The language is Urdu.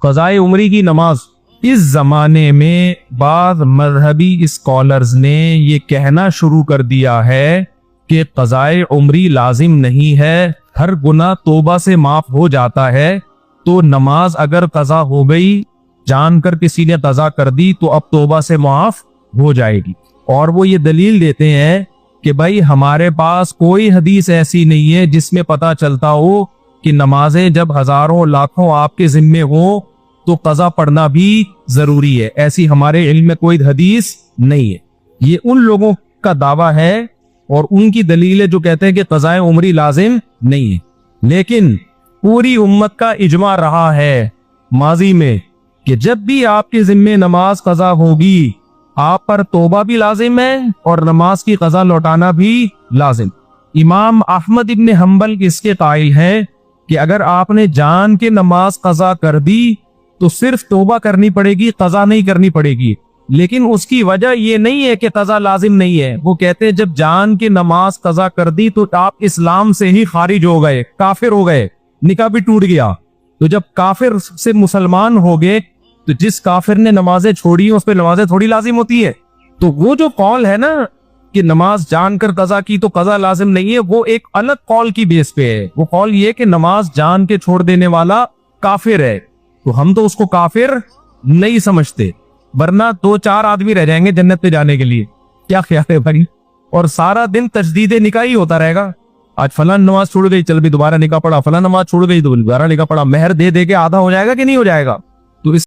قضائے عمری کی نماز۔ اس زمانے میں بعض مذہبی اسکالرز نے یہ کہنا شروع کر دیا ہے کہ قضائے عمری لازم نہیں ہے، ہر گناہ توبہ سے معاف ہو جاتا ہے، تو نماز اگر قضا ہو گئی، جان کر کسی نے قضا کر دی تو اب توبہ سے معاف ہو جائے گی۔ اور وہ یہ دلیل دیتے ہیں کہ بھائی ہمارے پاس کوئی حدیث ایسی نہیں ہے جس میں پتہ چلتا ہو کہ نمازیں جب ہزاروں لاکھوں آپ کے ذمے ہوں تو قضا پڑھنا بھی ضروری ہے، ایسی ہمارے علم میں کوئی حدیث نہیں ہے۔ یہ ان لوگوں کا دعویٰ ہے اور ان کی دلیل ہے جو کہتے ہیں کہ قضائے عمری لازم نہیں ہے، لیکن پوری امت کا اجماع رہا ہے ماضی میں کہ جب بھی آپ کے ذمے نماز قضا ہوگی آپ پر توبہ بھی لازم ہے اور نماز کی قضا لوٹانا بھی لازم۔ امام احمد ابن حنبل اس کے قائل ہیں کہ اگر آپ نے جان کے نماز قضا کر دی تو صرف توبہ کرنی پڑے گی، قضا نہیں کرنی پڑے گی، لیکن اس کی وجہ یہ نہیں ہے کہ قضا لازم نہیں ہے۔ وہ کہتے ہیں جب جان کے نماز قضا کر دی تو آپ اسلام سے ہی خارج ہو گئے، کافر ہو گئے، نکاح بھی ٹوٹ گیا۔ تو جب کافر سے مسلمان ہو گئے تو جس کافر نے نمازیں چھوڑی اس پہ نمازیں تھوڑی لازم ہوتی ہے۔ تو وہ جو قول ہے نا کہ نماز جان کر قضا کی تو قضا لازم نہیں ہے، وہ ایک الگ قول کی بیس پہ ہے۔ وہ قول یہ کہ نماز جان کے چھوڑ دینے والا کافر ہے، تو ہم تو اس کو کافر نہیں سمجھتے، ورنہ 2-4 آدمی رہ جائیں گے جنت پہ جانے کے لیے۔ کیا خیال ہے بھائی؟ اور سارا دن تجدید نکاح ہی ہوتا رہے گا، آج فلاں نماز چھوڑ گئی چل بھی دوبارہ نکاح پڑا، فلاں نماز چھوڑ گئی دوبارہ نکاح پڑا، مہر دے دے کے آدھا ہو جائے گا کہ نہیں ہو جائے گا؟ تو اس